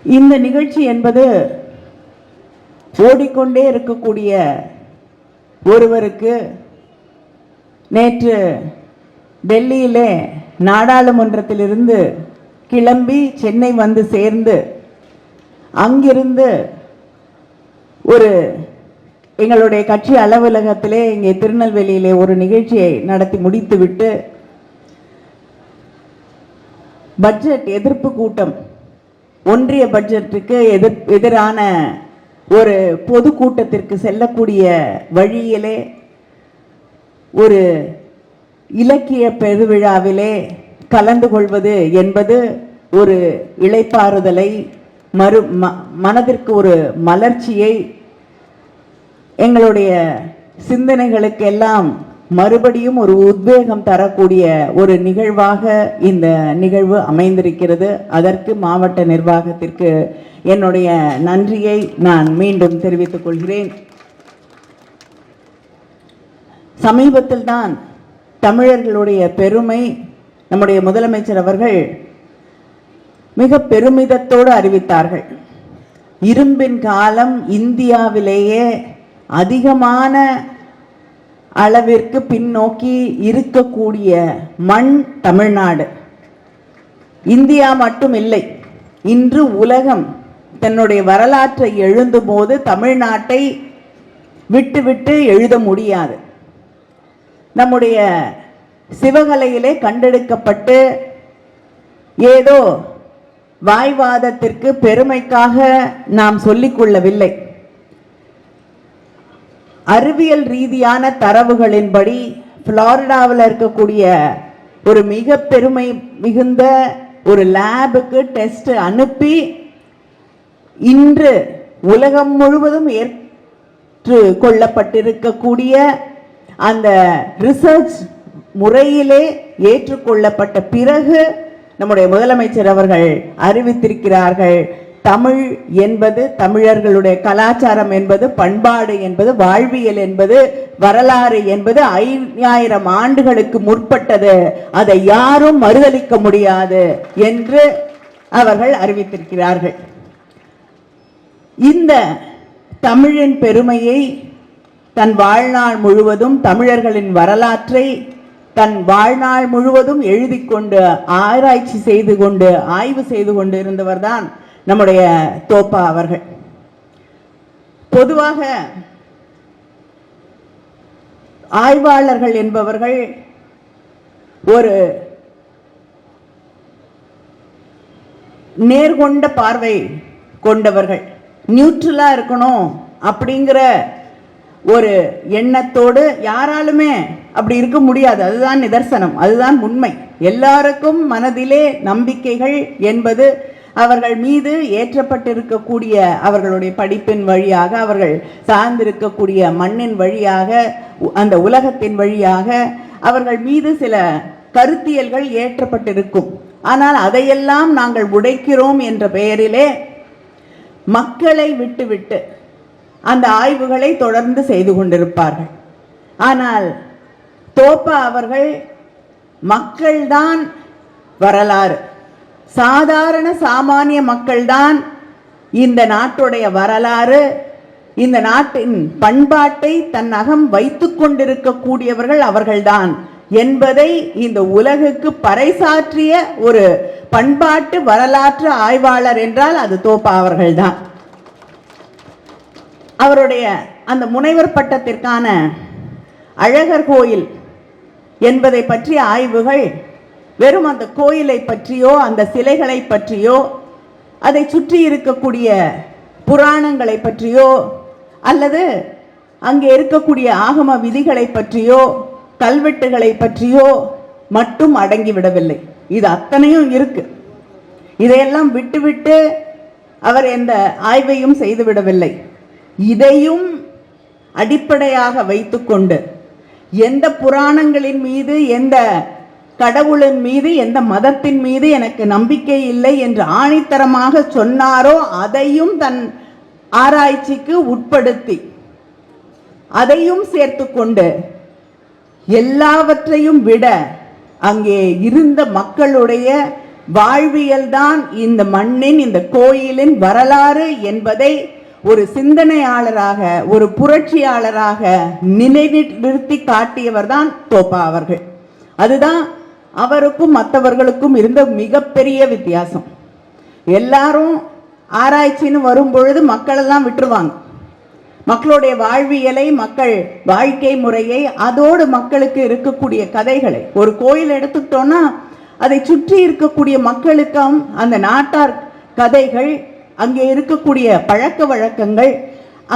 இந்த நிகழ்ச்சி என்பது ஓடிக்கொண்டே இருக்கக்கூடிய ஒருவருக்கு நேற்று டெல்லியிலே நாடாளுமன்றத்திலிருந்து கிளம்பி சென்னை வந்து சேர்ந்து அங்கிருந்து ஒரு எங்களுடைய கட்சி அலுவலகத்திலே இங்கே திருநெல்வேலியிலே ஒரு நிகழ்ச்சியை நடத்தி முடித்துவிட்டு பட்ஜெட் எதிர்ப்பு கூட்டம், ஒன்றிய பட்ஜெட்டுக்கு எதிரான ஒரு பொது கூட்டத்திற்கு செல்லக்கூடிய வழியிலே ஒரு இலக்கிய பெருவிழாவிலே கலந்து கொள்வது என்பது ஒரு இளைப்பாறுதலை, மனதிற்கு ஒரு மலர்ச்சியை, எங்களுடைய சிந்தனைகளுக்கு எல்லாம் மறுபடியும் ஒரு உத்வேகம் தரக்கூடிய ஒரு நிகழ்வாக இந்த நிகழ்வு அமைந்திருக்கிறது. அதற்கு மாவட்ட நிர்வாகத்திற்கு என்னுடைய நன்றியை நான் மீண்டும் தெரிவித்துக் கொள்கிறேன். சமீபத்தில் தான் தமிழர்களுடைய பெருமை நம்முடைய முதலமைச்சர் அவர்கள் மிக பெருமிதத்தோடு அறிவித்தார்கள். இரும்பின் காலம் இந்தியாவிலேயே அதிகமான அளவிற்கு பின்னோக்கி இருக்கக்கூடிய மண் தமிழ்நாடு. இந்தியா மட்டும் இல்லை, இன்று உலகம் தன்னுடைய வரலாற்றை எழுதும் போது தமிழ்நாட்டை விட்டு எழுத முடியாது. நம்முடைய சிவகலையிலே கண்டெடுக்கப்பட்டு ஏதோ வாய்வாதத்திற்கு பெருமைக்காக நாம் சொல்லிக் கொள்ளவில்லை. அறிவியல் ரீதியான தரவுகளின்படி புளோரிடாவில் இருக்கக்கூடிய ஒரு மிக பெருமை மிகுந்த ஒரு லேபுக்கு டெஸ்ட் அனுப்பி இன்று உலகம் முழுவதும் ஏற்று கொள்ளப்பட்டிருக்கக்கூடிய அந்த ரிசர்ச் முறையிலே ஏற்றுக்கொள்ளப்பட்ட பிறகு நம்முடைய முதலமைச்சர் அவர்கள் அறிவித்திருக்கிறார்கள், தமிழ் என்பது, தமிழர்களுடைய கலாச்சாரம் என்பது, பண்பாடு என்பது, வாழ்வியல் என்பது, வரலாறு என்பது 5000 ஆண்டுகளுக்கு முற்பட்டது, அதை யாரும் மறுதலிக்க முடியாது என்று அவர்கள் அறிவித்திருக்கிறார்கள். இந்த தமிழின் பெருமையை தன் வாழ்நாள் முழுவதும், தமிழர்களின் வரலாற்றை தன் வாழ்நாள் முழுவதும் எழுதி கொண்டு, ஆராய்ச்சி செய்து கொண்டு, ஆய்வு செய்து கொண்டு இருந்தவர் தான் நம்முடைய தோப்பா அவர்கள். பொதுவாக ஆய்வாளர்கள் என்பவர்கள் ஒரு நேர்கொண்ட பார்வை கொண்டவர்கள், நியூட்ரலா இருக்கணும் அப்படிங்கிற ஒரு எண்ணத்தோடு யாராலுமே அப்படி இருக்க முடியாது. அதுதான் நிதர்சனம், அதுதான் உண்மை. எல்லாருக்கும் மனதிலே நம்பிக்கைகள் என்பது அவர்கள் மீது ஏற்றப்பட்டிருக்கக்கூடிய அவர்களுடைய படிப்பின் வழியாக, அவர்கள் சார்ந்திருக்கக்கூடிய மண்ணின் வழியாக, அந்த உலகத்தின் வழியாக அவர்கள் மீது சில கருத்தியல்கள் ஏற்றப்பட்டிருக்கும். ஆனால் அதையெல்லாம் நாங்கள் உடைக்கிறோம் என்ற பெயரிலே மக்களை விட்டுவிட்டு அந்த ஆய்வுகளை தொடர்ந்து செய்து கொண்டிருப்பார்கள். ஆனால் தோப்பா அவர்கள் மக்கள்தான் வரலாறு, சாதாரண சாமானிய மக்கள்தான் இந்த நாட்டுடைய வரலாறு, இந்த நாட்டின் பண்பாட்டை தன் அகம் வைத்துக் கொண்டிருக்கக்கூடியவர்கள் அவர்கள்தான் என்பதை இந்த உலகுக்கு பறைசாற்றிய ஒரு பண்பாட்டு வரலாற்று ஆய்வாளர் என்றால் அது தோப்பா அவர்கள்தான். அவருடைய அந்த முனைவர் பட்டத்திற்கான அழகர் கோயில் என்பதை பற்றிய ஆய்வுகள் வெறும் அந்த கோயிலை பற்றியோ, அந்த சிலைகளை பற்றியோ, அதை சுற்றி இருக்கக்கூடிய புராணங்களை பற்றியோ, அல்லது அங்கே இருக்கக்கூடிய ஆகம விதிகளை பற்றியோ, கல்வெட்டுகளை பற்றியோ மட்டும் அடங்கிவிடவில்லை. இது அத்தனையும் இருக்கு. இதையெல்லாம் விட்டுவிட்டு அவர் எந்த ஆய்வையும் செய்துவிடவில்லை. இதையும் அடிப்படையாக வைத்துக்கொண்டு எந்த புராணங்களின் மீது, எந்த கடவுளின் மீது, எந்த மதத்தின் மீது எனக்கு நம்பிக்கை இல்லை என்று ஆணித்தரமாக சொன்னாரோ அதையும் தன் ஆராய்ச்சிக்கு உட்படுத்தி அதையும் சேர்த்து கொண்டு எல்லாவற்றையும் விட அங்கே இருந்த மக்களுடைய வாழ்வியல் தான் இந்த மண்ணின், இந்த கோயிலின் வரலாறு என்பதை ஒரு சிந்தனையாளராக, ஒரு புரட்சியாளராக நிலைநிறுத்தி காட்டியவர் தான் தோப்பா அவர்கள். அதுதான் அவருக்கும் மற்றவர்களுக்கும் இருந்த மிகப்பெரிய வித்தியாசம். எல்லாரும் ஆராய்ச்சின்னு வரும் பொழுது மக்களெல்லாம் விட்டுருவாங்க. மக்களுடைய வாழ்வியலை, மக்கள் வாழ்க்கை முறையை, அதோடு மக்களுக்கு இருக்கக்கூடிய கதைகளை, ஒரு கோயில் எடுத்துக்கிட்டோன்னா அதை சுற்றி இருக்கக்கூடிய மக்களுக்கும் அந்த நாட்டார் கதைகள், அங்கே இருக்கக்கூடிய பழக்க வழக்கங்கள்,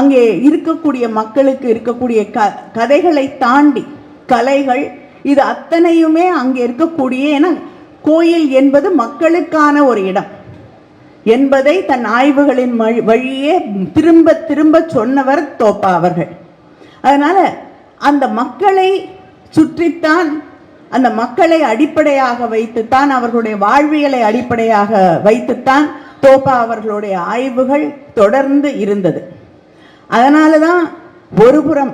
அங்கே இருக்கக்கூடிய மக்களுக்கு இருக்கக்கூடிய கதைகளை தாண்டி கலைகள், இது அத்தனையுமே அங்கே இருக்கக்கூடிய, ஏன்னா கோயில் என்பது மக்களுக்கான ஒரு இடம் என்பதை தன் ஆய்வுகளின் வழியே திரும்ப திரும்ப சொன்னவர் தோப்பா அவர்கள். அதனால அந்த மக்களை சுற்றித்தான், அந்த மக்களை அடிப்படையாக வைத்துத்தான், அவர்களுடைய வாழ்வியலை அடிப்படையாக வைத்துத்தான் தோப்பா அவர்களுடைய ஆய்வுகள் தொடர்ந்து இருந்தது. அதனால தான் ஒருபுறம்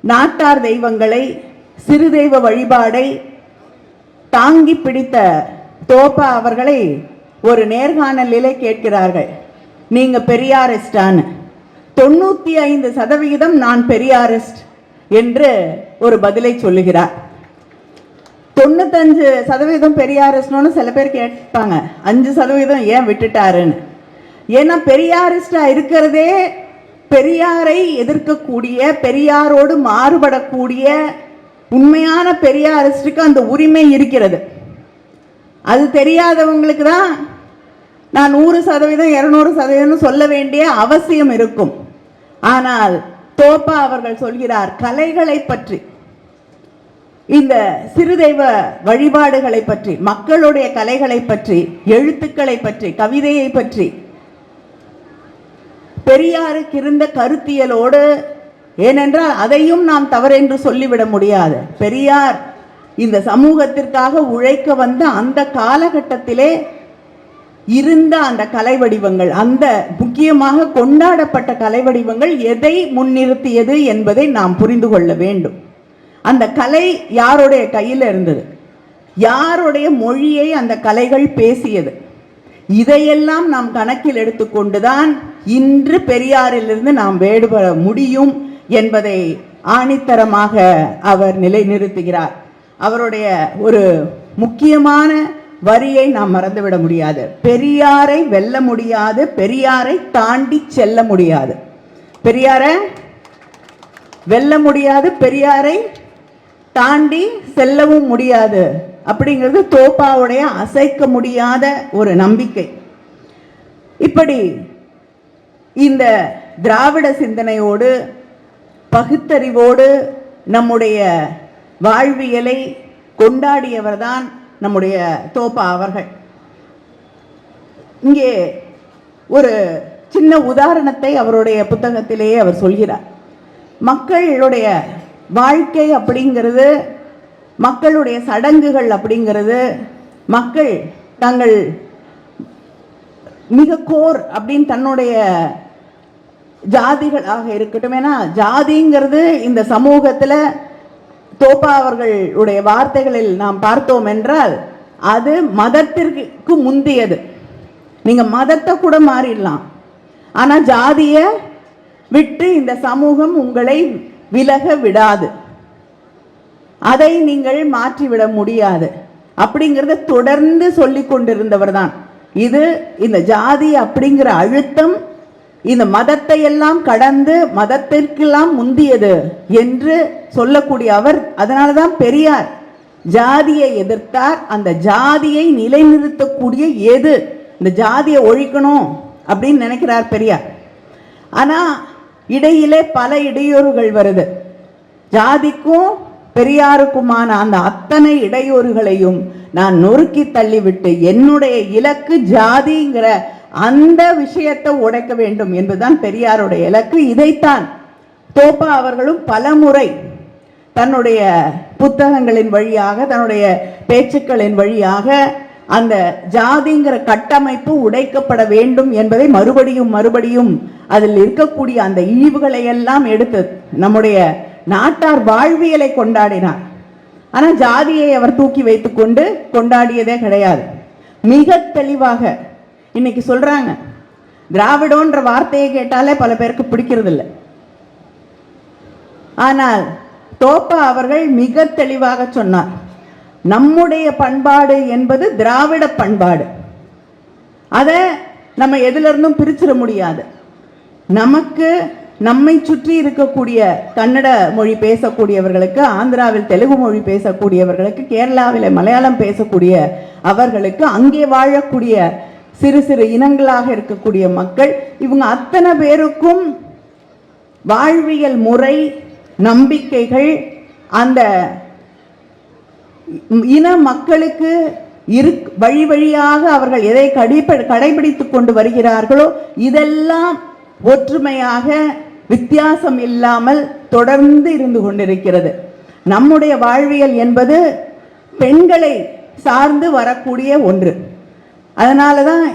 நாட்டார் தெய்வங்களை, சிறு தெய்வ வழிபாடை தாங்கி பிடித்த தோப்பா அவர்களை ஒரு நேர்காணலிலே கேட்கிறார்கள், நீங்க பெரியாரிஸ்டான்னு. 95% நான் பெரியாரிஸ்ட் என்று ஒரு பதிலை சொல்லுகிறார். 95% பெரியாரிஸ்ட்னு சில பேர் கேட்பாங்க, 5% ஏன் விட்டுட்டாருன்னு. ஏன்னா பெரியாரிஸ்டா இருக்கிறதே பெரியாரை எதிர்க்கக்கூடிய, பெரியாரோடு மாறுபடக்கூடிய உண்மையான பெரியாரிஸ்டுக்கு அந்த உரிமை இருக்கிறது. அது தெரியாதவங்களுக்கு தான் நான் 100%, 200% சொல்ல வேண்டிய அவசியம் இருக்கும். ஆனால் தோப்பா அவர்கள் சொல்கிறார், கலைகளை பற்றி, இந்த சிறு தெய்வ வழிபாடுகளை பற்றி, மக்களுடைய கலைகளை பற்றி, எழுத்துக்களை பற்றி, கவிதையை பற்றி பெரியாருக்கு இருந்த கருத்தியலோடு, ஏனென்றால் அதையும் நாம் தவறென்று சொல்லிவிட முடியாது. பெரியார் இந்த சமூகத்திற்காக உழைக்க வந்த அந்த காலகட்டத்திலே இருந்த அந்த கலை வடிவங்கள், அந்த முக்கியமாக கொண்டாடப்பட்ட கலை வடிவங்கள் எதை முன்னிறுத்தியது என்பதை நாம் புரிந்து கொள்ள வேண்டும். அந்த கலை யாருடைய கையில் இருந்தது, யாருடைய மொழியை அந்த கலைகள் பேசியது, இதையெல்லாம் நாம் கணக்கில் எடுத்துக்கொண்டுதான் இன்று பெரியாரிலிருந்து நாம் வேறுபட முடியும் என்பதை ஆணித்தரமாக அவர் நிலைநிறுத்துகிறார். அவருடைய ஒரு முக்கியமான வரியை நாம் மறந்துவிட முடியாது, பெரியாரை வெல்ல முடியாது, பெரியாரை தாண்டி செல்ல முடியாது. பெரியாரை வெல்ல முடியாது, பெரியாரை தாண்டி செல்லவும் முடியாது அப்படிங்கிறது தோப்பாவுடைய அசைக்க முடியாத ஒரு நம்பிக்கை. இப்படி இந்த திராவிட சிந்தனையோடு, பகுத்தறிவோடு நம்முடைய வாழ்வியலை கொண்டாடியவர்தான் நம்முடைய தோப்பா அவர்கள். இங்கே ஒரு சின்ன உதாரணத்தை அவருடைய புத்தகத்திலேயே அவர் சொல்கிறார். மக்களுடைய வாழ்க்கை அப்படிங்கிறது, மக்களுடைய சடங்குகள் அப்படிங்கிறது, மக்கள் தங்கள் மிக கோர் அப்படின்னு தன்னுடைய ஜாதிகளாக இருக்கட்டும், ஏன்னா ஜாதிங்கிறது இந்த சமூகத்தில் தோப்பா அவர்களுடைய வார்த்தைகளில் நாம் பார்த்தோம் என்றால் அது மதத்திற்கு முந்தியது. நீங்க மதத்தை கூட மாறிடலாம், ஆனா ஜாதியை விட்டு இந்த சமூகம் உங்களை விலக விடாது, அதை நீங்கள் மாற்றிவிட முடியாது அப்படிங்கிறத தொடர்ந்து சொல்லி கொண்டிருந்தவர் தான். இது இந்த ஜாதி அப்படிங்கிற அழுத்தம் இந்த மதத்தை எல்லாம் கடந்து மதத்திற்கெல்லாம் முந்தியது என்று சொல்லக்கூடிய அவர். அதனாலதான் பெரியார் ஜாதியை எதிர்த்தார். அந்த ஜாதியை நிலைநிறுத்தக்கூடிய எது, இந்த ஜாதியை ஒழிக்கணும் அப்படின்னு நினைக்கிறார் பெரியார். ஆனா இடையிலே பல இடையூறுகள் வருது. ஜாதிக்கும் பெரியாருக்குமான அந்த அத்தனை இடையூறுகளையும் நான் நொறுக்கி தள்ளிவிட்டு என்னுடைய இலக்கு ஜாதிங்கிற அந்த விஷயத்தை உடைக்க வேண்டும் என்பதுதான் பெரியாருடைய இலக்கு. இதைத்தான் தோப்பா அவர்களும் பல முறை தன்னுடைய புத்தகங்களின் வழியாக, தன்னுடைய பேச்சுக்களின் வழியாக அந்த ஜாதிங்கிற கட்டமைப்பு உடைக்கப்பட வேண்டும் என்பதை மறுபடியும் மறுபடியும் அதில் இருக்கக்கூடிய அந்த இழிவுகளை எல்லாம் எடுத்து நம்முடைய நாட்டார் வாழ்வியலை கொண்டாடினார். ஆனா ஜாதியை அவர் தூக்கி வைத்துக்கொண்டு கொண்டாடியதே கிடையாது. மிக தெளிவாக இன்னைக்கு சொல்றாங்க, திராவிடோன்ற வார்த்தையை கேட்டாலே பல பேருக்கு பிடிக்கிறது இல்லை. ஆனால் தோப்பா அவர்கள் மிக தெளிவாக சொன்னார், நம்முடைய பண்பாடு என்பது திராவிட பண்பாடு. அதை நம்ம எதிலிருந்தும் பிரிச்சிட முடியாது. நமக்கு நம்மை சுற்றி இருக்கக்கூடிய கன்னட மொழி பேசக்கூடியவர்களுக்கு, ஆந்திராவில் தெலுங்கு மொழி பேசக்கூடியவர்களுக்கு, கேரளாவில் மலையாளம் பேசக்கூடிய அவர்களுக்கு, அங்கே வாழக்கூடிய சிறு சிறு இனங்களாக இருக்கக்கூடிய மக்கள், இவங்க அத்தனை பேருக்கும் வாழ்வியல் முறை, நம்பிக்கைகள், அந்த இன மக்களுக்கு வழி வழியாக அவர்கள் எதை கடைபிடித்துக் கொண்டு வருகிறார்களோ இதெல்லாம் ஒற்றுமையாக வித்தியாசம் இல்லாமல் தொடர்ந்து இருந்து கொண்டிருக்கிறது. நம்முடைய வாழ்வியல் என்பது பெண்களை சார்ந்து வரக்கூடிய ஒன்று. அதனால தான்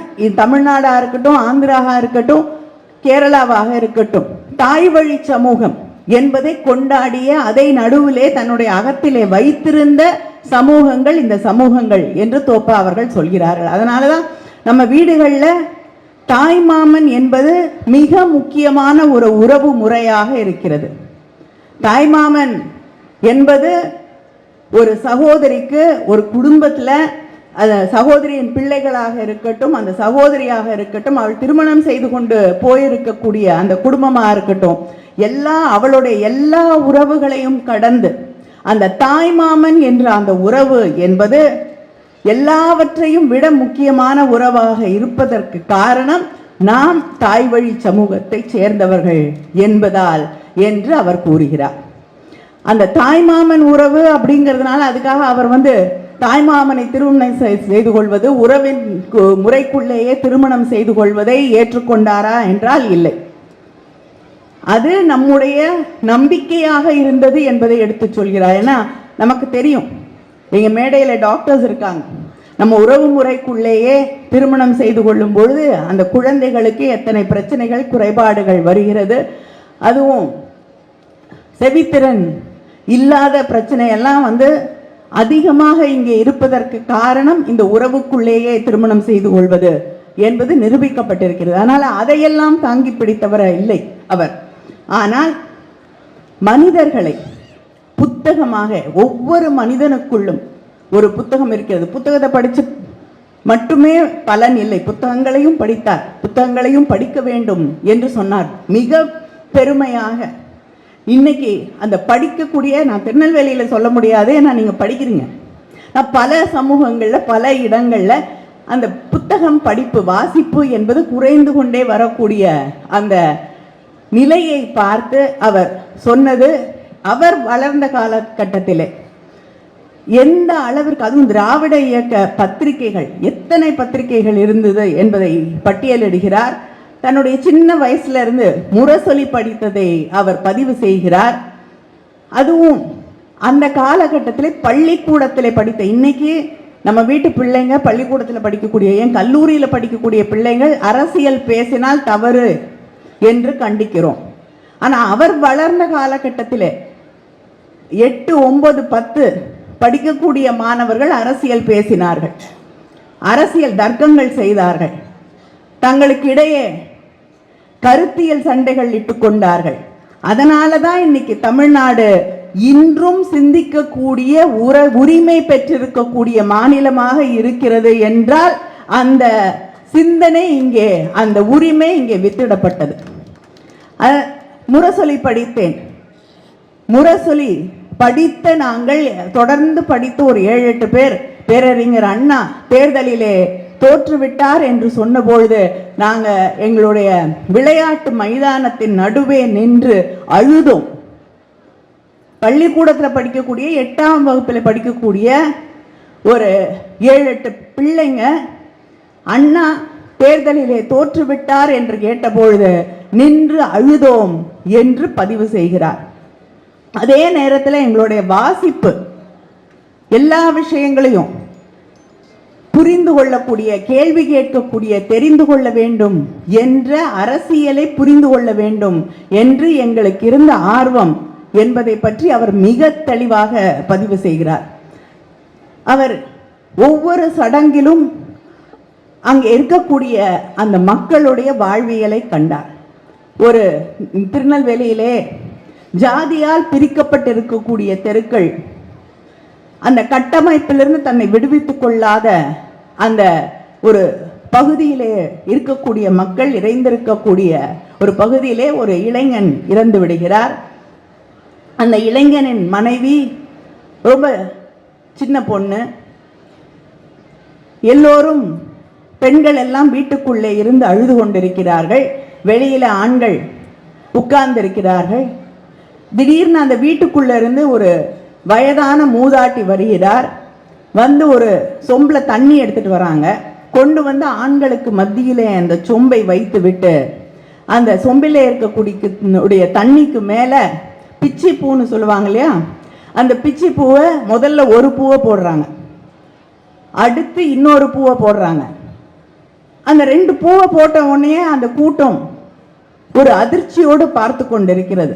தமிழ்நாடாக இருக்கட்டும், ஆந்திராவாக இருக்கட்டும், கேரளாவாக இருக்கட்டும், தாய் வழி சமூகம் என்பதை கொண்டாடிய, அதை நடுவிலே தன்னுடைய அகத்திலே வைத்திருந்த சமூகங்கள் இந்த சமூகங்கள் என்று தோப்பா அவர்கள் சொல்கிறார்கள். அதனால தான் நம்ம வீடுகளில் தாய்மாமன் என்பது மிக முக்கியமான ஒரு உறவு முறையாக இருக்கிறது. தாய்மாமன் என்பது ஒரு சகோதரிக்கு, ஒரு குடும்பத்தில் சகோதரியின் பிள்ளைகளாக இருக்கட்டும், அந்த சகோதரியாக இருக்கட்டும், அவள் திருமணம் செய்து கொண்டு போயிருக்கக்கூடிய அந்த குடும்பமாக இருக்கட்டும், அவளுடைய எல்லா உறவுகளையும் கடந்து அந்த தாய்மாமன் என்ற அந்த உறவு என்பது எல்லாவற்றையும் விட முக்கியமான உறவாக இருப்பதற்கு காரணம் நாம் தாய் வழி சமூகத்தை சேர்ந்தவர்கள் என்பதால் என்று அவர் கூறுகிறார். அந்த தாய்மாமன் உறவு அப்படிங்கிறதுனால அதுக்காக அவர் தாய்மாமனை திருமணம் செய்து கொள்வது, உறவின் முறைக்குள்ளேயே திருமணம் செய்து கொள்வதை ஏற்றுக்கொண்டாரா என்றால் இல்லை. அது நம்முடைய நம்பிக்கையாக இருந்தது என்பதை எடுத்து சொல்கிறார். ஏன்னா நமக்கு தெரியும், எங்க மேடையில் டாக்டர்ஸ் இருக்காங்க, நம்ம உறவு முறைக்குள்ளேயே திருமணம் செய்து கொள்ளும் பொழுது அந்த குழந்தைகளுக்கு எத்தனை பிரச்சனைகள், குறைபாடுகள் வருகிறது. அதுவும் செவித்திறன் இல்லாத பிரச்சனையெல்லாம் அதிகமாக இங்கே இருப்பதற்கு காரணம் இந்த உறவுக்குள்ளேயே திருமணம் செய்து கொள்வது என்பது நிரூபிக்கப்பட்டிருக்கிறது. அதனால் அதையெல்லாம் தாங்கி பிடித்தவர் இல்லை அவர். ஆனால் மனிதர்களை புத்தகமாக, ஒவ்வொரு மனிதனுக்குள்ளும் ஒரு புத்தகம் இருக்கிறது. புத்தகத்தை படித்து மட்டுமே பலன் இல்லை, புத்தகங்களையும் படித்தார், புத்தகங்களையும் படிக்க வேண்டும் என்று சொன்னார். மிக பெருமையாக இன்னைக்கு அந்த படிக்கக்கூடிய, நான் திருநெல்வேலியில் சொல்ல முடியாது, ஏன்னா நீங்கள் படிக்கிறீங்க. நான் பல சமூகங்களில் பல இடங்களில் அந்த புத்தகம் படிப்பு, வாசிப்பு என்பது குறைந்து கொண்டே வரக்கூடிய அந்த நிலையை பார்த்து அவர் சொன்னது, அவர் வளர்ந்த காலகட்டத்திலே எந்த அளவிற்கு, அதுவும் திராவிட இயக்க பத்திரிகைகள், எத்தனை பத்திரிகைகள் இருந்தது என்பதை பட்டியலிடுகிறார். தன்னுடைய சின்ன வயசுல இருந்து முரசொலி படித்ததை அவர் பதிவு செய்கிறார். அதுவும் அந்த காலகட்டத்தில் பள்ளிக்கூடத்தில் படித்த, இன்னைக்கு நம்ம வீட்டு பிள்ளைங்க பள்ளிக்கூடத்தில் படிக்கக்கூடிய, ஏன் கல்லூரியில் படிக்கக்கூடிய பிள்ளைங்கள் அரசியல் பேசினால் தவறு என்று கண்டிக்கிறோம். ஆனால் அவர் வளர்ந்த காலகட்டத்தில் 8, 9, 10 படிக்கக்கூடிய மாணவர்கள் அரசியல் பேசினார்கள், அரசியல் தர்க்கங்கள் செய்தார்கள், தங்களுக்கு இடையே கருத்தியல் சண்டைகள் இட்டுக் கொண்டார்கள். அதனால தான் இன்னைக்கு தமிழ்நாடு இன்றும் சிந்திக்கக்கூடிய உரிமை பெற்றிருக்கக்கூடிய மாநிலமாக இருக்கிறது என்றால் அந்த சிந்தனை இங்கே, அந்த உரிமை இங்கே வித்திடப்பட்டது. முரசொலி படித்தேன், முரசொலி படித்த நாங்கள் தொடர்ந்து படித்து ஒரு 7-8 பேர் பேரறிஞர் அண்ணா தேர்தலிலே தோற்றுவிட்டார் என்று சொன்னபொழுது நாங்கள் எங்களுடைய விளையாட்டு மைதானத்தின் நடுவே நின்று அழுதோம். பள்ளிக்கூடத்தில் படிக்கக்கூடிய 8ஆம் வகுப்பில் படிக்கக்கூடிய ஒரு 7-8 பிள்ளைங்க அண்ணா தேர்தலிலே தோற்றுவிட்டார் என்று கேட்டபொழுது நின்று அழுதோம் என்று பதிவு செய்கிறார். அதே நேரத்தில் எங்களுடைய வாசிப்பு, எல்லா விஷயங்களையும் புரிந்து கொள்ளக்கூடிய, கேள்வி கேட்கக்கூடிய, தெரிந்து கொள்ள வேண்டும் என்ற, அரசியலை புரிந்து கொள்ள வேண்டும் என்று எங்களுக்கு இருந்த ஆர்வம் என்பதை பற்றி அவர் மிக தெளிவாக பதிவு செய்கிறார். அவர் ஒவ்வொரு சடங்கிலும் அங்கே இருக்கக்கூடிய அந்த மக்களுடைய வாழ்வியலை கண்டார். ஒரு திருநெல்வேலியிலே ஜாதியால் பிரிக்கப்பட்டிருக்கக்கூடிய தெருக்கள், அந்த கட்டமைப்பிலிருந்து தன்னை விடுவித்துக் கொள்ளாத அந்த ஒரு பகுதியிலே இருக்கக்கூடிய மக்கள் இறைந்திருக்கக்கூடிய ஒரு பகுதியிலே ஒரு இளைஞன் இறந்து விடுகிறார். அந்த இளைஞனின் மனைவி ரொம்ப சின்ன பொண்ணு. எல்லோரும் பெண்கள் எல்லாம் வீட்டுக்குள்ளே இருந்து அழுது கொண்டிருக்கிறார்கள். வெளியில ஆண்கள் உட்கார்ந்திருக்கிறார்கள். திடீர்னு அந்த வீட்டுக்குள்ள இருந்து ஒரு வயதான மூதாட்டி வருகிறார். வந்து ஒரு சொம்புல தண்ணி எடுத்துட்டு வராங்க. கொண்டு வந்து ஆண்களுக்கு மத்தியிலே அந்த சொம்பை வைத்து விட்டு அந்த சொம்பிலே இருக்கக்கூடிய தண்ணிக்கு மேல பிச்சி பூன்னு சொல்லுவாங்க இல்லையா, அந்த பிச்சி பூவை முதல்ல ஒரு பூவை போடுறாங்க, அடுத்து இன்னொரு பூவை போடுறாங்க. அந்த 2 பூவை போட்ட உடனே அந்த கூட்டம் ஒரு அதிர்ச்சியோடு பார்த்து கொண்டிருக்கிறது.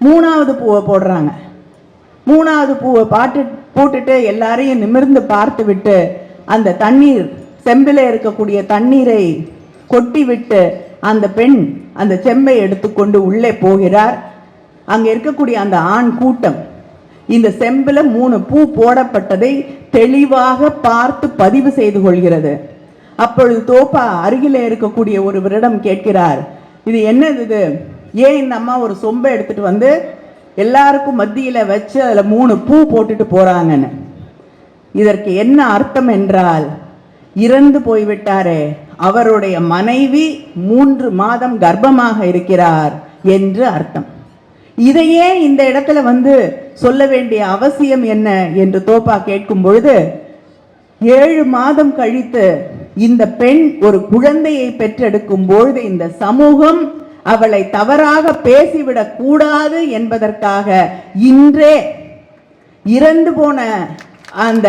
3வது பூவை போடுறாங்க. 3வது பூவை போட்டுட்டு எல்லாரையும் நிமிர்ந்து பார்த்து விட்டு அந்த தண்ணீர் செம்பில இருக்கக்கூடிய தண்ணீரை கொட்டி விட்டு அந்த பெண் அந்த செம்பை எடுத்துக்கொண்டு உள்ளே போகிறார். அங்கே இருக்கக்கூடிய அந்த ஆண் கூட்டம் இந்த செம்பில் 3 பூ போடப்பட்டதை தெளிவாக பார்த்து பதிவு செய்து கொள்கிறது. அப்பொழுது தோப்பா அருகிலே இருக்கக்கூடிய ஒருவரிடம் கேட்கிறார், இது என்னது இது? ஏன் இந்த அம்மா ஒரு சொம்பை எடுத்துட்டு வந்து எல்லாருக்கும் மத்தியில வச்சு அதுல 3 பூ போட்டுட்டு போறாங்கன்னு. இதற்கு என்ன அர்த்தம் என்றால், இறந்து போய்விட்டாரே அவருடைய மனைவி 3 மாதம் கர்ப்பமாக இருக்கிறார் என்று அர்த்தம். இதையே இந்த இடத்துல வந்து சொல்ல வேண்டிய அவசியம் என்ன என்று தோப்பா கேட்கும் பொழுது, 7 மாதம் கழித்து இந்த பெண் ஒரு குழந்தையை பெற்றெடுக்கும் பொழுது இந்த சமூகம் அவளை தவறாக பேசிவிடக் கூடாது என்பதற்காக இன்றே இறந்து போன அந்த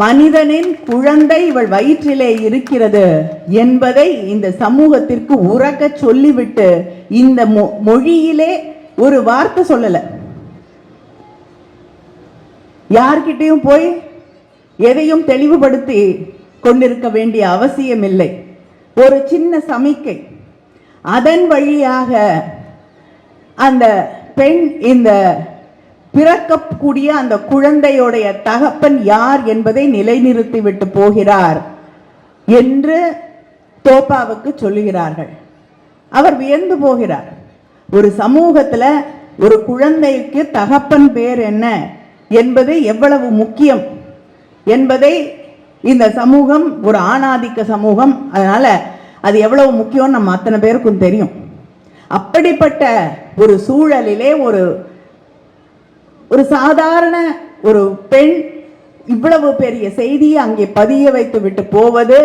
மனிதனின் குழந்தை இவள் வயிற்றிலே இருக்கிறது என்பதை இந்த சமூகத்திற்கு உறக்க சொல்லிவிட்டு இந்த மொழியிலே ஒரு வார்த்தை சொல்லல. யார்கிட்டையும் போய் எதையும் தெளிவுபடுத்தி கொண்டிருக்க வேண்டிய அவசியம் இல்லை. ஒரு சின்ன சமிக்கை, அதன் வழியாக அந்த பெண் இந்த பிறக்கக்கூடிய அந்த குழந்தையுடைய தகப்பன் யார் என்பதை நிலைநிறுத்தி விட்டு போகிறார் என்று தோப்பாவுக்கு சொல்லுகிறார்கள். அவர் வியந்து போகிறார். ஒரு சமூகத்துல ஒரு குழந்தைக்கு தகப்பன் பேர் என்ன என்பது எவ்வளவு முக்கியம் என்பதை இந்த சமூகம் ஒரு ஆணாதிக்க சமூகம், அதனால அது எவ்வளவு முக்கியம் நம்ம அத்தனை பேருக்கும் தெரியும். அப்படிப்பட்ட ஒரு சூழலிலே ஒரு சாதாரண ஒரு பெண் இவ்வளவு பெரிய செய்தியை அங்கே பதிய வைத்து விட்டு போவது,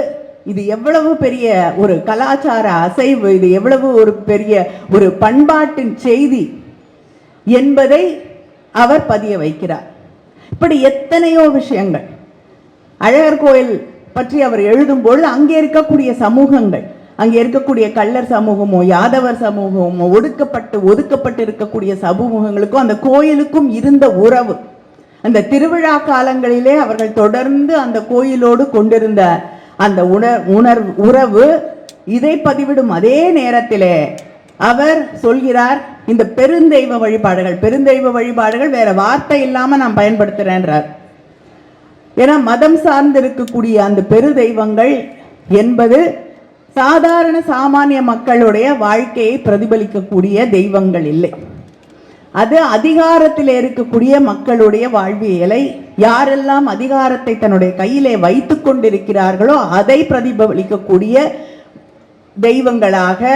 இது எவ்வளவு பெரிய ஒரு கலாச்சார அசைவு, இது எவ்வளவு ஒரு பெரிய ஒரு பண்பாட்டின் செய்தி என்பதை அவர் பதிய வைக்கிறார். இப்படி எத்தனையோ விஷயங்கள். அழகர் கோயில் பற்றி அவர் எழுதும்போது அங்கே இருக்கக்கூடிய சமூகங்கள், அங்கே இருக்கக்கூடிய கள்ளர் சமூகமோ யாதவர் சமூகமோ ஒதுக்கப்பட்டு இருக்கக்கூடிய சமூகங்களுக்கும் அந்த கோயிலுக்கும் இருந்த உறவு, அந்த திருவிழா காலங்களிலே அவர்கள் தொடர்ந்து அந்த கோயிலோடு கொண்டிருந்த அந்த உறவு, இதை பதிவிடும் அதே நேரத்திலே அவர் சொல்கிறார், இந்த பெருந்தெய்வ வழிபாடுகள் வேற வார்த்தை இல்லாம நான் பயன்படுத்துறேன்றார். ஏன்னா மதம் சார்ந்து இருக்கக்கூடிய அந்த பெரு தெய்வங்கள் என்பது சாதாரண சாமானிய மக்களுடைய வாழ்க்கையை பிரதிபலிக்கக்கூடிய தெய்வங்கள் இல்லை. அது அதிகாரத்தில் இருக்கக்கூடிய மக்களுடைய வாழ்வியலை, யாரெல்லாம் அதிகாரத்தை தன்னுடைய கையிலே வைத்துக் கொண்டிருக்கிறார்களோ அதை பிரதிபலிக்கக்கூடிய தெய்வங்களாக,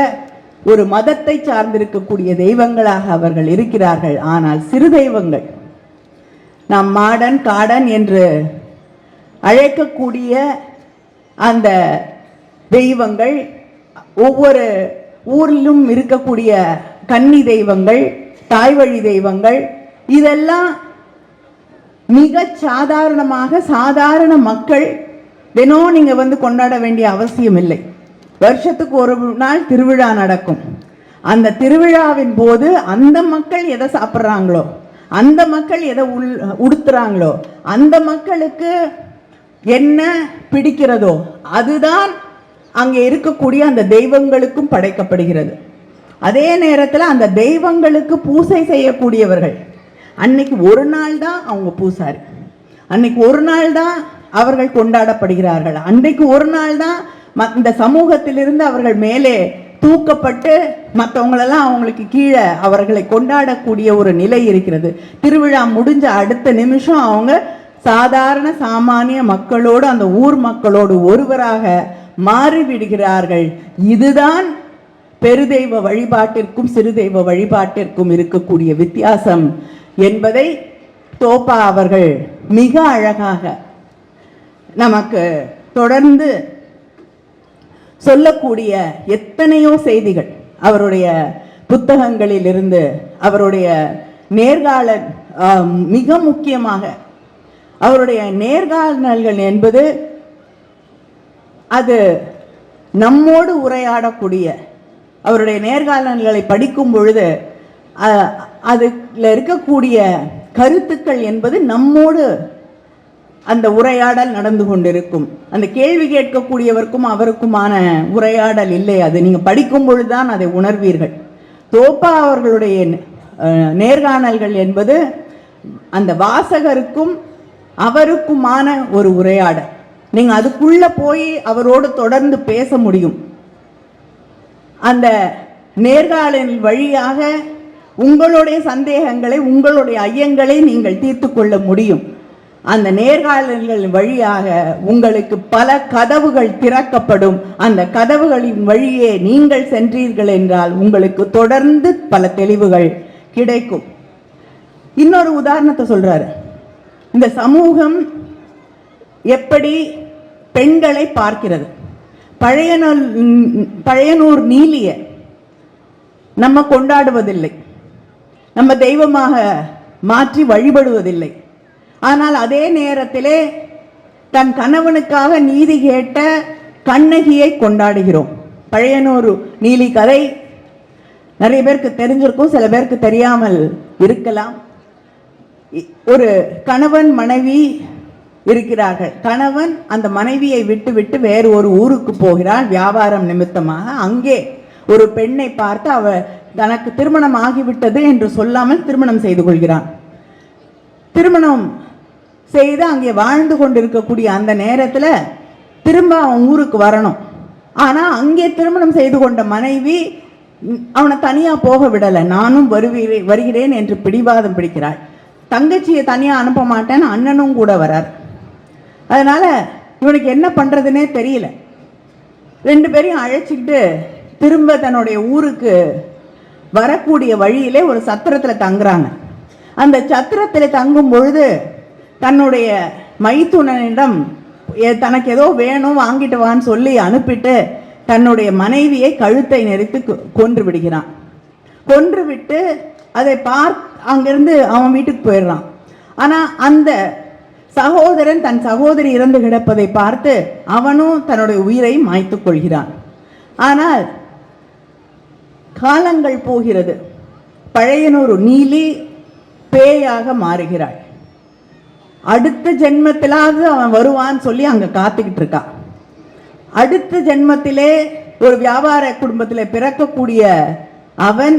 ஒரு மதத்தை சார்ந்திருக்கக்கூடிய தெய்வங்களாக அவர்கள் இருக்கிறார்கள். ஆனால் சிறு தெய்வங்கள், நாம் மாடன் காடன் என்று அழைக்கக்கூடிய அந்த தெய்வங்கள், ஒவ்வொரு ஊரிலும் இருக்கக்கூடிய கன்னி தெய்வங்கள், தாய் வழி தெய்வங்கள், இதெல்லாம் மிக சாதாரணமாக சாதாரண மக்கள் தினம் நீங்க வந்து கொண்டாட வேண்டிய அவசியம் இல்லை. வருஷத்துக்கு ஒரு நாள் திருவிழா நடக்கும். அந்த திருவிழாவின் போது அந்த மக்கள் எதை சாப்பிட்றாங்களோ, அந்த மக்கள் எதை உடுத்துறாங்களோ, அந்த மக்களுக்கு என்ன பிடிக்கிறதோ அதுதான் அங்கே இருக்கக்கூடிய அந்த தெய்வங்களுக்கும் படைக்கப்படுகிறது. அதே நேரத்தில் அந்த தெய்வங்களுக்கு பூசை செய்யக்கூடியவர்கள் அன்னைக்கு ஒரு நாள் தான் அவங்க பூசாரி, அன்னைக்கு ஒரு நாள் தான் அவர்கள் கொண்டாடப்படுகிறார்கள், அன்றைக்கு ஒரு நாள் தான் இந்த சமூகத்திலிருந்து அவர்கள் மேலே தூக்கப்பட்டு மற்றவங்களெல்லாம் அவங்களுக்கு கீழே அவர்களை கொண்டாடக்கூடிய ஒரு நிலை இருக்கிறது. திருவிழா முடிஞ்ச அடுத்த நிமிஷம் அவங்க சாதாரண சாமானிய மக்களோடு, அந்த ஊர் மக்களோடு ஒருவராக மாறிவிடுகிறார்கள். இதுதான் பெருதெய்வ வழிபாட்டிற்கும் சிறு தெய்வ வழிபாட்டிற்கும் இருக்கக்கூடிய வித்தியாசம் என்பதை தோப்பா அவர்கள் மிக அழகாக நமக்கு தொடர்ந்து சொல்லக்கூடிய எத்தனையோ செய்திகள் அவருடைய புத்தகங்களில் இருந்து, அவருடைய நேர்காணல், மிக முக்கியமாக அவருடைய நேர்காணல்கள் என்பது அது நம்மோடு உரையாடக்கூடிய, அவருடைய நேர்காணல்களை படிக்கும் பொழுது அதில் இருக்கக்கூடிய கருத்துக்கள் என்பது நம்மோடு அந்த உரையாடல் நடந்து கொண்டிருக்கும். அந்த கேள்வி கேட்கக்கூடியவருக்கும் அவருக்குமான உரையாடல் இல்லை, அது நீங்கள் படிக்கும் பொழுதுதான் அதை உணர்வீர்கள். தோப்பா அவர்களுடைய நேர்காணல்கள் என்பது அந்த வாசகருக்கும் அவருக்குமான ஒரு உரையாடல். நீங்கள் அதுக்குள்ள போய் அவரோடு தொடர்ந்து பேச முடியும். அந்த நேர்காணல் வழியாக உங்களுடைய சந்தேகங்களை, உங்களுடைய ஐயங்களை நீங்கள் தீர்த்து கொள்ள முடியும். அந்த நேர்காணல்கள் வழியாக உங்களுக்கு பல கதவுகள் திறக்கப்படும். அந்த கதவுகளின் வழியே நீங்கள் சென்றீர்கள் என்றால் உங்களுக்கு தொடர்ந்து பல தெளிவுகள் கிடைக்கும். இன்னொரு உதாரணத்தை சொல்றாரு. இந்த சமூகம் எப்படி பெண்களை பார்க்கிறது. பழையனூர் நீலிய நம்ம கொண்டாடுவதில்லை, நம்ம தெய்வமாக மாற்றி வழிபடுவதில்லை. ஆனால் அதே நேரத்திலே தன் கணவனுக்காக நீதி கேட்ட கண்ணகியை கொண்டாடுகிறோம். பழையனூர் நீலி கதை நிறைய பேருக்கு தெரிஞ்சிருக்கும், சில பேருக்கு தெரியாமல் இருக்கலாம். ஒரு கணவன் மனைவி இருக்கிறார்கள். கணவன் அந்த மனைவியை விட்டு விட்டு வேறு ஒரு ஊருக்கு போகிறான் வியாபாரம் நிமித்தமாக. அங்கே ஒரு பெண்ணை பார்த்து அவ தனக்கு திருமணம் ஆகிவிட்டது என்று சொல்லாமல் திருமணம் செய்து கொள்கிறான். திருமணம் செய்து அங்கே வாழ்ந்து கொண்டிருக்கக்கூடிய அந்த நேரத்தில் திரும்ப அவன் ஊருக்கு வரணும். ஆனால் அங்கே திருமணம் செய்து கொண்ட மனைவி அவனை தனியாக போக விடலை. நானும் வருகிறேன் என்று பிடிவாதம் பிடிக்கிறாள். தங்கச்சியை தனியாக அனுப்ப மாட்டேன்னு அண்ணனும் கூட வரார். அதனால இவனுக்கு என்ன பண்ணுறதுனே தெரியல. ரெண்டு பேரையும் அழைச்சிக்கிட்டு திரும்ப தன்னுடைய ஊருக்கு வரக்கூடிய வழியிலே ஒரு சத்திரத்தில் தங்குறாங்க. அந்த சத்திரத்தில் தங்கும் பொழுது தன்னுடைய மைத்துனனிடம் தனக்கு ஏதோ வேணும் வாங்கிட்டு வான்னு சொல்லி அனுப்பிட்டு தன்னுடைய மனைவியை கழுத்தை நெரித்து கொன்று விடுகிறான். கொன்று விட்டு அதை அங்கிருந்து அவன் வீட்டுக்கு போயிடுறான். ஆனால் அந்த சகோதரன் தன் சகோதரி இறந்து கிடப்பதை பார்த்து அவனும் தன்னுடைய உயிரை மாய்த்து கொள்கிறான். ஆனால் காலங்கள் போகிறது. பழையனூர் நீலி பேயாக மாறுகிறாள். அடுத்த ஜென்மத்திலாவது அவன் வருவான்னு சொல்லி அங்க காத்துக்கிட்டு இருக்கான். அடுத்த ஜென்மத்திலே ஒரு வியாபார குடும்பத்தில் பிறக்கக்கூடிய அவன்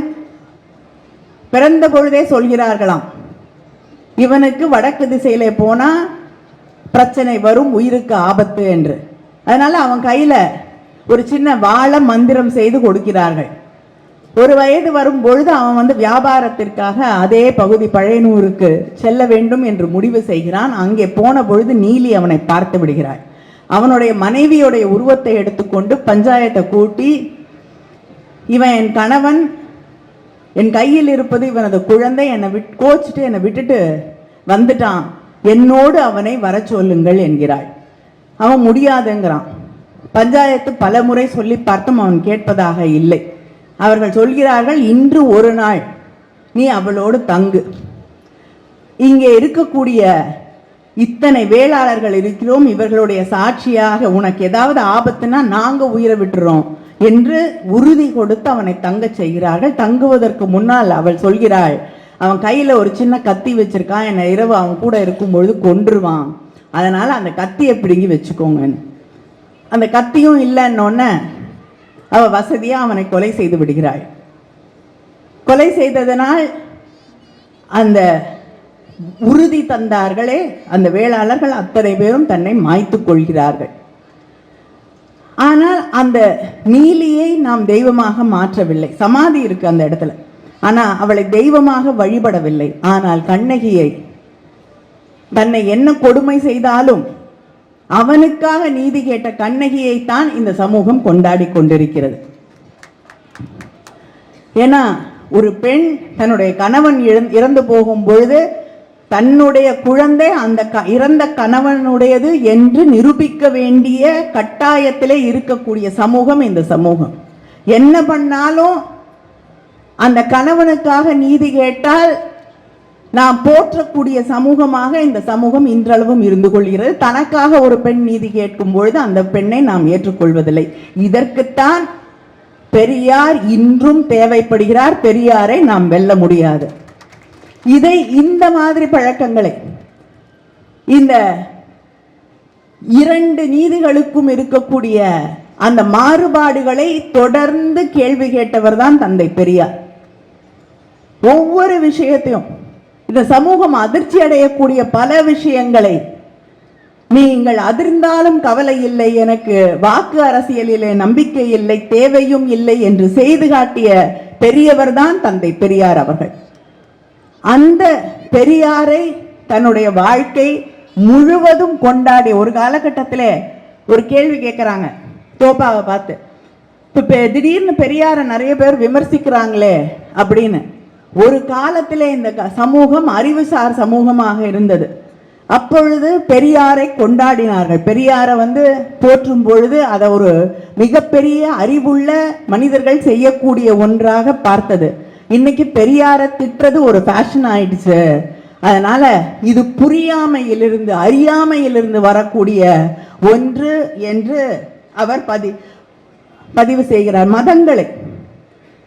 பிறந்த பொழுதே சொல்கிறார்களாம், இவனுக்கு வடக்கு திசையிலே போனா பிரச்சனை வரும், உயிருக்கு ஆபத்து என்று. அதனால அவன் கையில ஒரு சின்ன வாழை மந்திரம் செய்து கொடுக்கிறார்கள். ஒரு வயது வரும் பொழுது அவன் வியாபாரத்திற்காக அதே பகுதி பழையனூருக்கு செல்ல வேண்டும் என்று முடிவு செய்கிறான். அங்கே போன பொழுது நீலி அவனை பார்த்து விடுகிறாள். அவனுடைய மனைவியுடைய உருவத்தை எடுத்துக்கொண்டு பஞ்சாயத்தை கூட்டி, இவன் என் கணவன், என் கையில் இருப்பது இவனது குழந்தை, என்னை கோச்சிட்டு என்னை விட்டுட்டு வந்துட்டான், என்னோடு அவனை வர சொல்லுங்கள் என்கிறாள். அவன் முடியாதுங்கிறான். பஞ்சாயத்து பல முறை சொல்லி பார்த்தும் அவன் கேட்பதாக இல்லை. அவர்கள் சொல்கிறார்கள், இன்று ஒரு நாள் நீ அவளோடு தங்கு, இங்கே இருக்கக்கூடிய இத்தனை வேளாளர்கள் இருக்கிறோம், இவர்களுடைய சாட்சியாக உனக்கு ஏதாவது ஆபத்துனா நாங்க உயிரை விட்டுறோம், என்று உறுதி கொடுத்து அவனை தங்கச் செய்கிறார்கள். தங்குவதற்கு முன்னால் அவள் சொல்கிறாள், அவன் கையில் ஒரு சின்ன கத்தி வச்சிருக்கான், என்னை இரவு அவன் கூட இருக்கும் பொழுது கொன்றுவான், அதனால அந்த கத்தியை பிடுங்கி வச்சுக்கோங்க. அந்த கத்தியும் இல்லைன்னொன்னே அவ வசதியா அவனை கொலை செய்து விடுகிறாள். கொலை செய்ததனால் அந்த உறுதி தந்தார்களே அந்த வேளாளர்கள் அத்தனை பேரும் தன்னை மாய்த்துக் கொள்கிறார்கள். ஆனால் அந்த நீலியை நாம் தெய்வமாக மாற்றவில்லை. சமாதி இருக்கு அந்த இடத்துல, ஆனா அவளை தெய்வமாக வழிபடவில்லை. ஆனால் கண்ணகியை தன்னை என்ன கொடுமை செய்தாலும் அவனுக்காக நீதி கேட்ட கண்ணகியைத்தான் இந்த சமூகம் கொண்டாடி கொண்டிருக்கிறது. ஏன்னா ஒரு பெண் தன்னுடைய கணவன் இறந்து போகும் பொழுது தன்னுடைய குழந்தை அந்த இறந்த கணவனுடையது என்று நிரூபிக்க வேண்டிய கட்டாயத்திலே இருக்கக்கூடிய சமூகம் இந்த சமூகம். என்ன பண்ணாலும் அந்த கணவனுக்காக நீதி கேட்டால் நாம் போற்றக்கூடிய சமூகமாக இந்த சமூகம் இன்றளவும் இருந்து கொள்கிறது. தனக்காக ஒரு பெண் நீதி கேட்கும் பொழுது அந்த பெண்ணை நாம் ஏற்றுக்கொள்வதில்லை. இதற்குத்தான் பெரியார் இன்றும் தேவைப்படுகிறார். பெரியாரை நாம் வெல்ல முடியாது. இதை இந்த மாதிரி பழக்கங்களை இந்த இரண்டு நீதிகளுக்கும் இருக்கக்கூடிய அந்த மாறுபாடுகளை தொடர்ந்து கேள்வி கேட்டவர் தான் தந்தை பெரியார். ஒவ்வொரு விஷயத்தையும் இந்த சமூகம் அதிர்ச்சி அடையக்கூடிய பல விஷயங்களை நீங்கள் அதிர்ந்தாலும் கவலை இல்லை, எனக்கு வாக்கு அரசியலிலே நம்பிக்கை இல்லை, தேவையும் இல்லை என்று செய்து காட்டிய பெரியவர் தான் தந்தை பெரியார் அவர்கள். அந்த பெரியாரை தன்னுடைய வாழ்க்கை முழுவதும் கொண்டாடி ஒரு காலகட்டத்தில் ஒரு கேள்வி கேட்குறாங்க தோப்பாவை பார்த்து, இப்போ திடீர்னு பெரியாரை நிறைய பேர் விமர்சிக்கிறாங்களே அப்படின்னு. ஒரு காலத்தில் இந்த சமூகம் அறிவுசார் சமூகமாக இருந்தது. அப்பொழுது பெரியாரை கொண்டாடினார்கள். பெரியாரை போற்றும் பொழுது அதை ஒரு மிகப்பெரிய அறிவுள்ள மனிதர்கள் செய்யக்கூடிய ஒன்றாக பார்த்தது. இன்னைக்கு பெரியாரை திட்டுறது ஒரு ஃபேஷன் ஆயிடுச்சு. அதனால இது புரியாமையிலிருந்து அறியாமையிலிருந்து வரக்கூடிய ஒன்று என்று அவர் பதிவு செய்கிறார். மதங்களை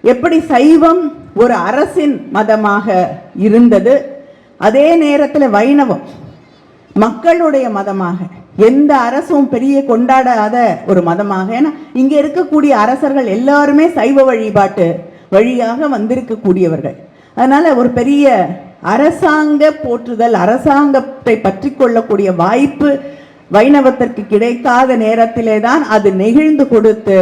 எப்படி சைவம் ஒரு அரசின் மதமாக இருந்தது, அதே நேரத்தில் வைணவம் மக்களுடைய மதமாக, எந்த அரசும் பெரிய கொண்டாடாத ஒரு மதமாக. ஏன்னா இங்க இருக்கக்கூடிய அரசர்கள் எல்லாருமே சைவ வழிபாட்டு வழியாக வந்திருக்கக்கூடியவர்கள். அதனால ஒரு பெரிய அரசாங்க போற்றுதல், அரசாங்கத்தை பற்றி கொள்ளக்கூடிய வாய்ப்பு வைணவத்திற்கு கிடைக்காத நேரத்திலே தான் அது நெகிழ்ந்து கொடுத்து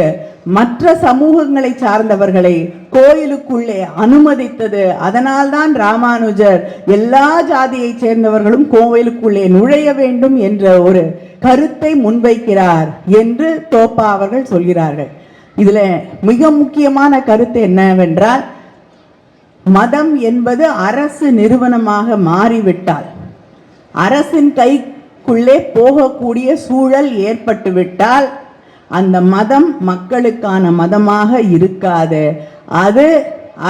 மற்ற சமூகங்களை சார்ந்தவர்களை கோயிலுக்குள்ளே அனுமதித்தது. அதனால்தான் ராமானுஜர் எல்லா ஜாதியை சேர்ந்தவர்களும் கோவிலுக்குள்ளே நுழைய வேண்டும் என்ற ஒரு கருத்தை முன்வைக்கிறார் என்று தோப்பா அவர்கள் சொல்கிறார்கள். இதுல மிக முக்கியமான கருத்து என்னவென்றால், மதம் என்பது அரசு நிறுவனமாக மாறிவிட்டால், அரசின் கைக்குள்ளே போகக்கூடிய சூழல் ஏற்பட்டுவிட்டால் அந்த மதம் மக்களுக்கான மதமாக இருக்காது. அது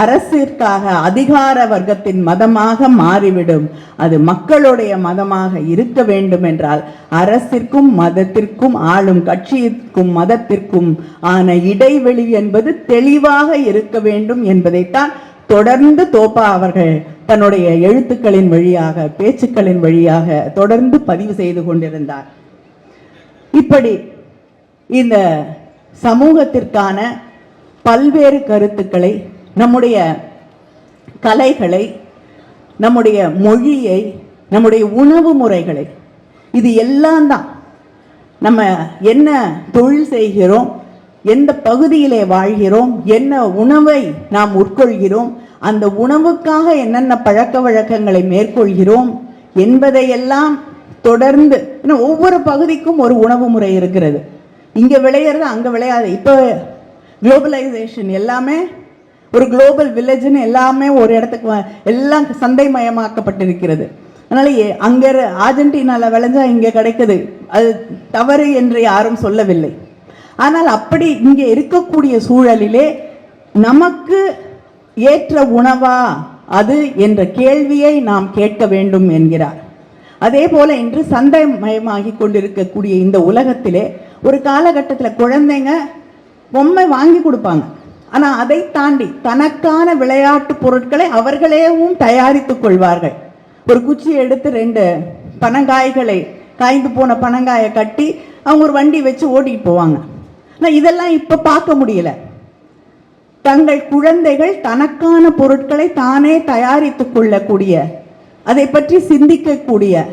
அரசிற்காக அதிகார வர்க்கத்தின் மதமாக மாறிவிடும். அது மக்களுடைய மதமாக இருக்க வேண்டும் என்றால் அரசிற்கும் மதத்திற்கும், ஆளும் கட்சிக்கும் மதத்திற்கும் ஆன இடைவெளி என்பது தெளிவாக இருக்க வேண்டும் என்பதைத்தான் தொடர்ந்து தோப்பா அவர்கள் தன்னுடைய எழுத்துக்களின் வழியாக, பேச்சுக்களின் வழியாக தொடர்ந்து பதிவு செய்து கொண்டிருந்தார். இப்படி இந்த சமூகத்திற்கான பல்வேறு கருத்துக்களை, நம்முடைய கலைகளை, நம்முடைய மொழியை, நம்முடைய உணவு முறைகளை, இது எல்லாம் தான் நம்ம என்ன தொழில் செய்கிறோம், எந்த பகுதியிலே வாழ்கிறோம், என்ன உணவை நாம் உட்கொள்கிறோம், அந்த உணவுக்காக என்னென்ன பழக்க வழக்கங்களை மேற்கொள்கிறோம் என்பதையெல்லாம் தொடர்ந்து, ஒவ்வொரு பகுதிக்கும் ஒரு உணவு முறை இருக்கிறது. இங்கே விளையிறது அங்கே விளையாது. இப்போ குளோபலைசேஷன் எல்லாமே ஒரு குளோபல் வில்லேஜ்னு எல்லாமே ஒரு இடத்துக்கு எல்லாம் சந்தை மயமாக்கப்பட்டிருக்கிறது. அதனால அங்கே அர்ஜென்டினாவில் விளைஞ்சா இங்கே கிடைக்குது, அது தவறு என்று யாரும் சொல்லவில்லை. ஆனால் அப்படி இங்கே இருக்கக்கூடிய சூழலிலே நமக்கு ஏற்ற உணவா அது என்ற கேள்வியை நாம் கேட்க வேண்டும் என்கிறார். அதே போல இன்று சந்தை மயமாகி கொண்டிருக்கக்கூடிய இந்த உலகத்திலே ஒரு காலகட்டத்தில் குழந்தைங்க பொம்மை வாங்கி கொடுப்பாங்க. ஆனா அதை தாண்டி தனக்கான விளையாட்டு பொருட்களை அவர்களேவும் தயாரித்துக் கொள்வார்கள். ஒரு குச்சி எடுத்து 2 பனங்காய்களை, காய்ந்து போன பனங்காயை கட்டி அவங்க ஒரு வண்டி வச்சு ஓட்டிட்டு போவாங்க. ஆனால் இதெல்லாம் இப்ப பார்க்க முடியல. தங்கள் குழந்தைகள் தனக்கான பொருட்களை தானே தயாரித்துக் கொள்ளக்கூடிய, அதை பற்றி சிந்திக்கக்கூடிய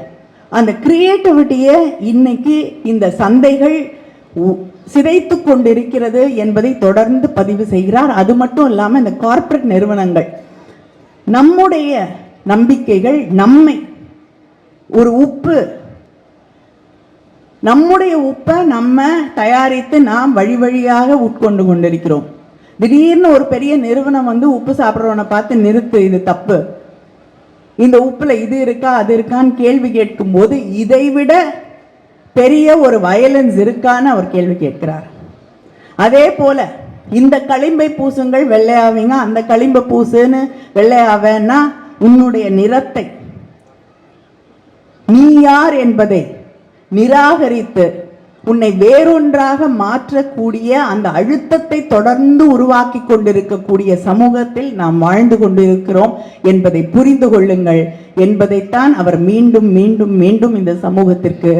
அந்த கிரியேட்டிவிட்டியை இன்னைக்கு இந்த சந்தைகள் சிதைத்து கொண்டிருக்கிறது என்பதை தொடர்ந்து பதிவு செய்கிறார். அது மட்டும் இல்லாமல் இந்த கார்ப்பரேட் நிறுவனங்கள் நம்முடைய நம்பிக்கைகள், நம்மை ஒரு உப்பு, நம்முடைய உப்பை நம்ம தயாரித்து நாம் வழி வழியாக உட்கொண்டு கொண்டிருக்கிறோம். திடீர்னு ஒரு பெரிய நிறுவனம் வந்து உப்பு சாப்பிட்றவனை பார்த்து நிறுத்து, இது தப்பு, இந்த உப்புல இது இருக்கா அது இருக்கான்னு கேள்வி கேட்கும் போது இதைவிட பெரிய ஒரு வயலன்ஸ் இருக்கான்னு அவர் கேள்வி கேட்கிறார். அதே போல இந்த களிம்பை பூசுங்கள் வெள்ளையாவீங்க, அந்த களிம்பை பூசுன்னு வெள்ளையாவேன்னா உன்னுடைய நிறத்தை, நீ யார் என்பதை நிராகரித்து உன்னை வேறொன்றாக மாற்றக்கூடிய அந்த அழுத்தத்தை தொடர்ந்து உருவாக்கி கொண்டிருக்கக்கூடிய சமூகத்தில் நாம் வாழ்ந்து கொண்டிருக்கிறோம் என்பதை புரிந்து கொள்ளுங்கள் என்பதைத்தான் அவர் மீண்டும் மீண்டும் மீண்டும் இந்த சமூகத்திற்கு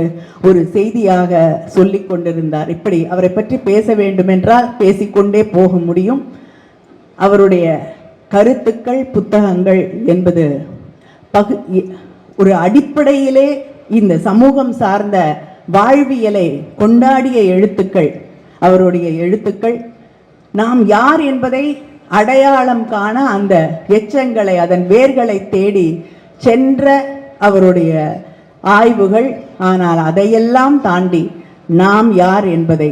ஒரு செய்தியாக சொல்லிக் கொண்டிருந்தார். இப்படி அவரை பற்றி பேச வேண்டும் என்றால் பேசிக்கொண்டே போக முடியும். அவருடைய கருத்துக்கள், புத்தகங்கள் என்பது ஒரு அடிப்படையிலே இந்த சமூகம் சார்ந்த வாழ்வியலை கொண்டாடிய எழுத்துக்கள், அவருடைய எழுத்துக்கள். நாம் யார் என்பதை அடையாளம் காண அந்த எச்சங்களை, அதன் வேர்களை தேடி சென்ற அவருடைய ஆய்வுகள். ஆனால் அதையெல்லாம் தாண்டி நாம் யார் என்பதை,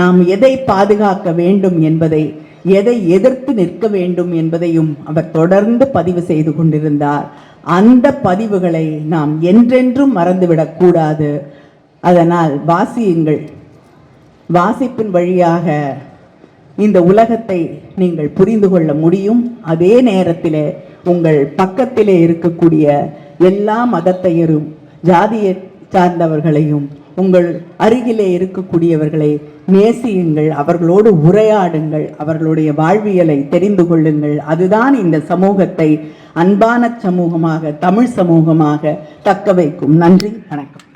நாம் எதை பாதுகாக்க வேண்டும் என்பதை, எதை எதிர்த்து நிற்க வேண்டும் என்பதையும் அவர் தொடர்ந்து பதிவு செய்து கொண்டிருந்தார். அந்த பதிவுகளை நாம் என்றென்றும் மறந்துவிடக் கூடாது. அதனால் வாசியுங்கள். வாசிப்பின் வழியாக இந்த உலகத்தை நீங்கள் புரிந்து கொள்ள முடியும். அதே நேரத்தில் உங்கள் பக்கத்திலே இருக்கக்கூடிய எல்லா மதத்தையரும், ஜாதியை சார்ந்தவர்களையும், உங்கள் அருகிலே இருக்கக்கூடியவர்களை நேசியுங்கள், அவர்களோடு உரையாடுங்கள், அவர்களுடைய வாழ்வியலை தெரிந்து கொள்ளுங்கள். அதுதான் இந்த சமூகத்தை அன்பான சமூகமாக, தமிழ் சமூகமாக தக்க வைக்கும். நன்றி, வணக்கம்.